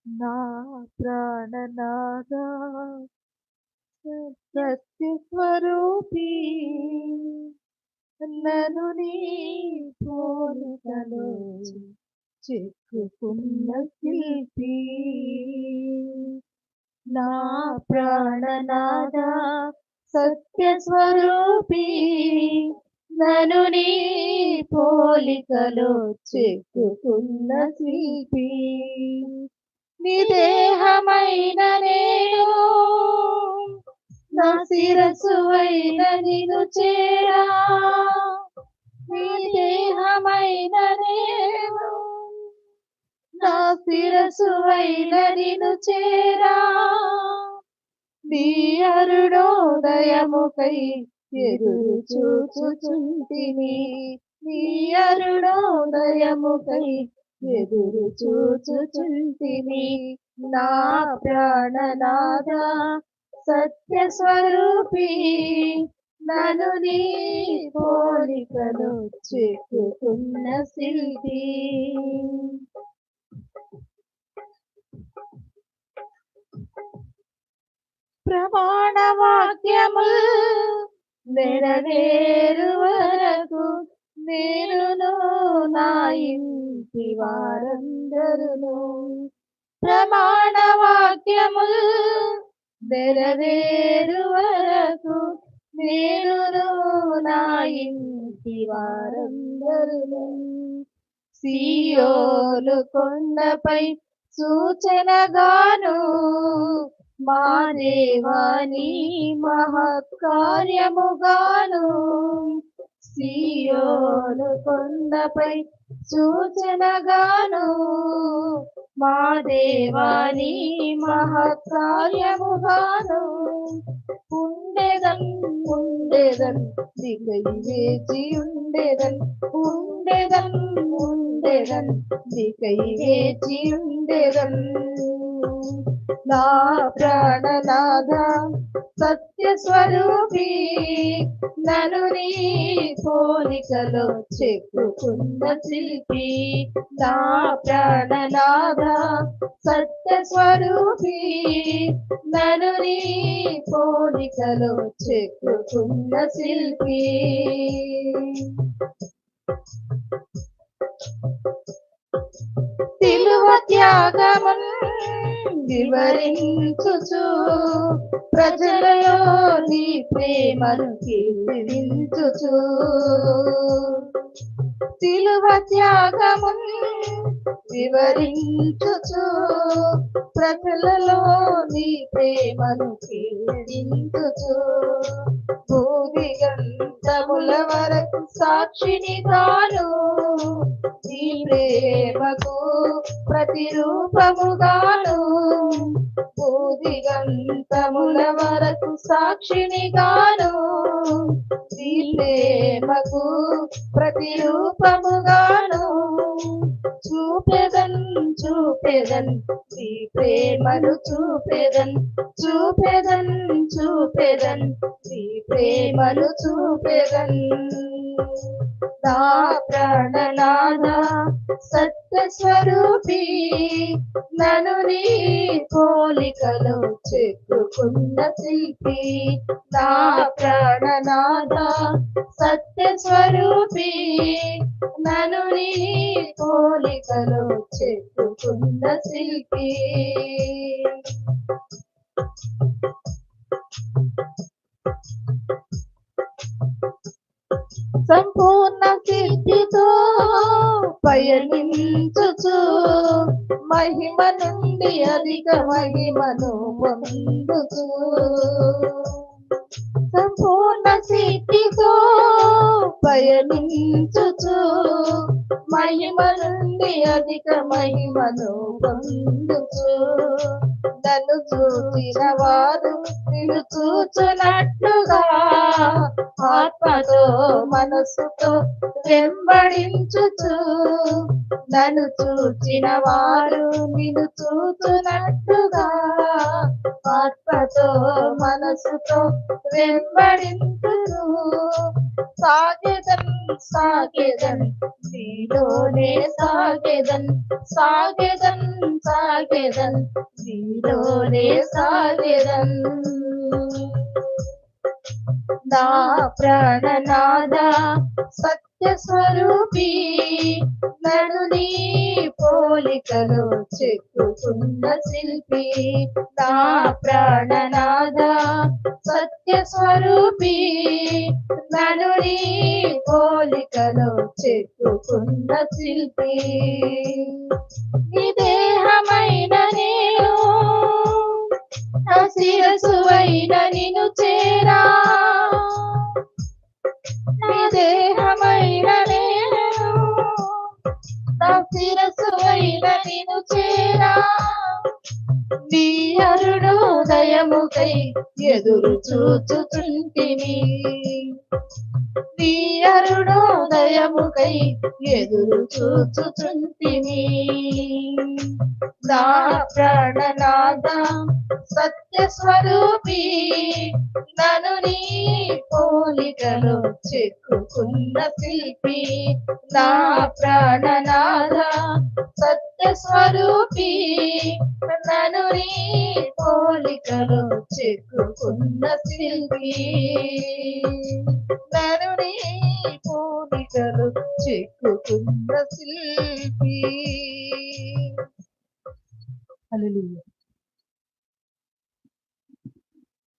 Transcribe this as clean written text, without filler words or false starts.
నా ప్రాణనాథా సత్య స్వరూపి నన్ను నీ పోలికలో చెక్కుకున్న శిల్పి నా ప్రాణనాథా సత్య స్వరూపి నన్ను నీ పోలికలో చెక్కుకున్న శిల్పి నీ దేహమైన నేను నా శిరస్సు అయిన నిన్ను చేరా నీ దేహమైన నేను నా శిరస్సు అయిన నిన్ను చేరా నీ అరుణోదయముకై ఎదురు చూచుచుంటిని నీ అరుణోదయముకై ఎదురు చూచుచుంటిని నా ప్రాణనాథా సత్య స్వరూపి నన్ను నీ పోలికలో చెక్కుకున్న శిల్పి ప్రమాణ వాక్యముల్ నెరవేరు వరకు నేనును నా ఇంటి వారందరును ప్రమాణ వాక్యముల్ నెరవేరు వరకు నేనును నా ఇంటి వారందరును సియోను కొండపై సూచనగాను మా దేవాని మహత్కార్యముగాను సియోను కొండపై సూచనగాను మా దేవాని మహత్కార్యముగాను ఉండేదన్ ఉండేదన్ దిగై వేచి ఉండేదన్ ఉండేదన్ ఉండేదన్ దిగై వేచి ఉండేదన్ నా ప్రాణనాథా సత్య స్వరూపి నన్ను నీ పోలికలో చెక్కుకున్న శిల్పి నా ప్రాణనాథా సత్య స్వరూపి నన్ను నీ పోలికలో చెక్కుకున్న శిల్పి సిలువ త్యాగమున్ వివరించుచు ప్రజలలో నీ ప్రేమను కీర్తించుచు సిలువ త్యాగమున్ వివరించుచు ప్రజలలో నీ ప్రేమను కీర్తించుచు భూదిగంతముల వరకు సాక్షిని గాను నీ ప్రేమకు ప్రతిరూపముగాను భూదిగంతముల వరకు సాక్షిని గాను నీ ప్రేమకు ప్రతిరూపముగాను చూపెదన్ చూపెదన్ నీ ప్రేమను చూపెదన్ చూపెదన్ చూపెదన్ నీ ప్రేమను చూపెదన్ నా ప్రాణనాథా సత్య స్వరూపి నన్ను నీ పోలికలో చెక్కుకున్న శిల్పి నా ప్రాణనాథా సత్య స్వరూపి నన్ను నీ పోలికలో చెక్కుకున్న శిల్పి సంపూర్ణ సిద్ధితో పయనించుచు మహిమ నుండి అధిక మహిమను పొందుచు సంపూర్ణ సిద్ధితో పయనించుచు మహిమ నుండి అధిక మహిమను పొందుచు నన్ను చూసిన వారు నిన్ను చూచునట్లుగా ఆత్మతో మనసుతో వెంబడించుచు నన్ను చూచిన వారు నిన్ను చూచునట్లుగా ఆత్మతో మనసుతో వెంబడించుచు సాగెదన్ సాగెదన్ నీలోనే సాగెదన్ సాగెదన్ సాగెదన్ నీలోనే సాగెదన్ నా ప్రాణనాద సత్య స్వరూపి నన్ను నీ పోలికలో చెక్కుకున్న శిల్పి నా ప్రాణనాద సత్య స్వరూపి నన్ను నీ పోలికలో చెక్కుకున్న శిల్పి నీ దేహమైన నేను నా శిరసువైన నిన్ను చేరా నీ దేహమైన నేను నా శిరసువైన నిన్ను చేరా నీ అరుణోదయముకై ఎదురు చూచుచుంటిని నీ అరుణోదయముకై ఎదురు చూచుచుంటిని నా ప్రాణనాద సత్య స్వరూపి నన్ను నీ పోలికలో చెక్కుకున్న శిల్పి నా ప్రాణనాద సత్య స్వరూపి నన్ను నీ పోలికలో చెక్కుకున్న శిల్పి నన్ను నీ పోలికలో చెక్కుకున్న శిల్పి. హల్లెలూయా.